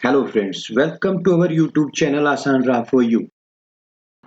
Hello friends, welcome to our YouTube channel Asan Ra for you.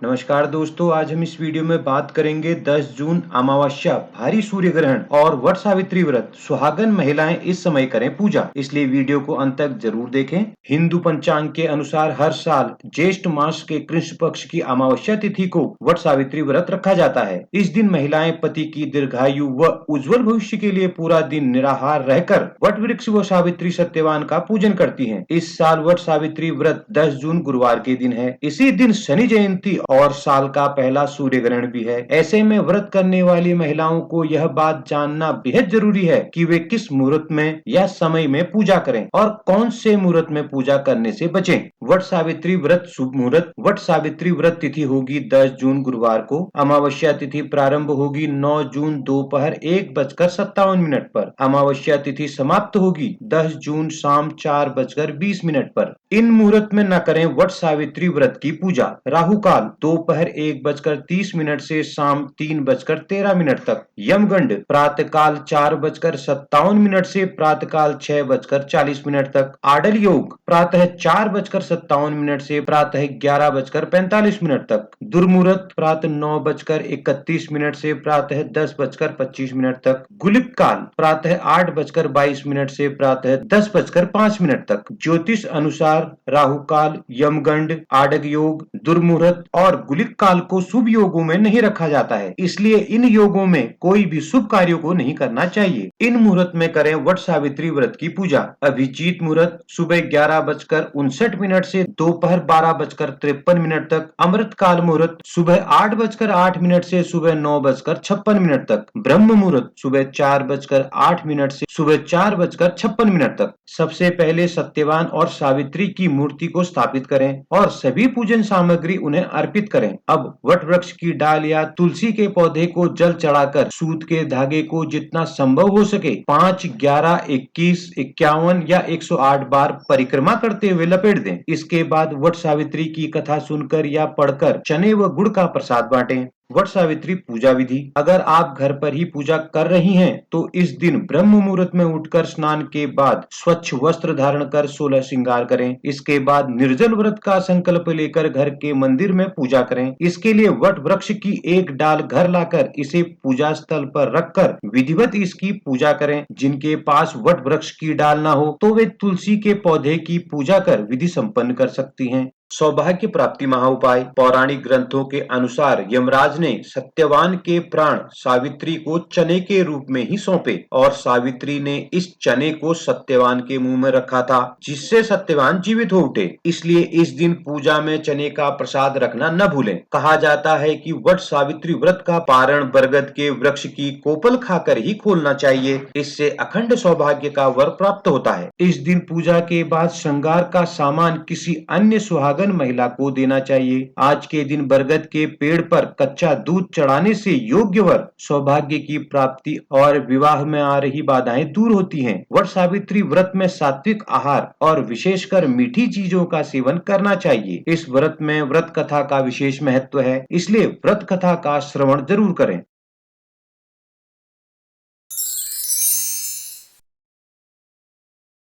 नमस्कार दोस्तों, आज हम इस वीडियो में बात करेंगे 10 जून अमावस्या, भारी सूर्य ग्रहण और वट सावित्री व्रत। सुहागन महिलाएं इस समय करें पूजा, इसलिए वीडियो को अंत तक जरूर देखें। हिंदू पंचांग के अनुसार हर साल ज्येष्ठ मास के कृष्ण पक्ष की अमावस्या तिथि को वट सावित्री व्रत रखा जाता है। इस दिन महिलाएं पति की दीर्घायु व उज्जवल भविष्य के लिए पूरा दिन निराहार रहकर वट वृक्ष व सावित्री सत्यवान का पूजन करती हैं। इस साल वट सावित्री व्रत 10 जून गुरुवार के दिन है। इसी दिन शनि जयंती और साल का पहला सूर्य ग्रहण भी है। ऐसे में व्रत करने वाली महिलाओं को यह बात जानना बेहद जरूरी है कि वे किस मुहूर्त में या समय में पूजा करें और कौन से मुहूर्त में पूजा करने से बचें। वट सावित्री व्रत शुभ मुहूर्त। वट सावित्री व्रत तिथि होगी 10 जून गुरुवार को। अमावस्या तिथि प्रारंभ होगी 9 जून दोपहर 1:57 पर। अमावस्या तिथि समाप्त होगी 10 जून शाम 4:20 पर। इन मुहूर्त में न करें वट सावित्री व्रत की पूजा। राहु काल दोपहर 1:30 से शाम 3:13 तक। यमगंड प्रातःकाल 4:57 से प्रातःकाल 6:40 तक। आडल योग प्रातः 4:57 से प्रातः 11:45 तक। दुर्मुहूर्त प्रातः 9:31 से प्रातः 10:25 तक। गुलिक काल प्रातः 8:22 से प्रातः 10:05 तक। ज्योतिष अनुसार राहु काल, यमगंड, आडग योग, दुर्मुहूर्त और गुलिक काल को शुभ योगों में नहीं रखा जाता है, इसलिए इन योगों में कोई भी शुभ कार्यों को नहीं करना चाहिए। इन मुहूर्त में करें वट सावित्री व्रत की पूजा। अभिजीत मुहूर्त सुबह 11:59 से दोपहर 12:53 तक। अमृत काल मुहूर्त सुबह 8:08 से सुबह 9:56 तक। ब्रह्म मुहूर्त सुबह 4:08 से सुबह 4:56 तक। सबसे पहले सत्यवान और सावित्री की मूर्ति को स्थापित करें और सभी पूजन सामग्री उन्हें अर्पित करें। अब वट वृक्ष की डाल या तुलसी के पौधे को जल चढ़ाकर सूत के धागे को जितना संभव हो सके 5, 11, 21, 51 या 108 बार परिक्रमा करते हुए लपेट दें। इसके बाद वट सावित्री की कथा सुनकर या पढ़कर चने व गुड़ का प्रसाद बांटें। वट सावित्री पूजा विधि। अगर आप घर पर ही पूजा कर रही हैं तो इस दिन ब्रह्म मुहूर्त में उठकर स्नान के बाद स्वच्छ वस्त्र धारण कर 16 श्रृंगार करें। इसके बाद निर्जल व्रत का संकल्प लेकर घर के मंदिर में पूजा करें। इसके लिए वट वृक्ष की एक डाल घर लाकर इसे पूजा स्थल पर रखकर विधिवत इसकी पूजा करें। जिनके पास वट वृक्ष की डाल न हो तो वे तुलसी के पौधे की पूजा कर विधि संपन्न कर सकती हैं। सौभाग्य प्राप्ति महाउपाय। पौराणिक ग्रंथों के अनुसार यमराज ने सत्यवान के प्राण सावित्री को चने के रूप में ही सौंपे और सावित्री ने इस चने को सत्यवान के मुंह में रखा था, जिससे सत्यवान जीवित हो उठे। इसलिए इस दिन पूजा में चने का प्रसाद रखना न भूलें। कहा जाता है कि वट सावित्री व्रत का पारण बरगद के वृक्ष की कोपल खाकर ही खोलना चाहिए। इससे अखंड सौभाग्य का वर प्राप्त होता है। इस दिन पूजा के बाद श्रृंगार का सामान किसी अन्य सुहागन महिला को देना चाहिए। आज के दिन बरगद के पेड़ पर कच्चा दूध चढ़ाने से योग्य वर, सौभाग्य की प्राप्ति और विवाह में आ रही बाधाएं दूर होती हैं। वट सावित्री व्रत में सात्विक आहार और विशेषकर मीठी चीजों का सेवन करना चाहिए। इस व्रत में व्रत कथा का विशेष महत्व है, इसलिए व्रत कथा का श्रवण जरूर करें।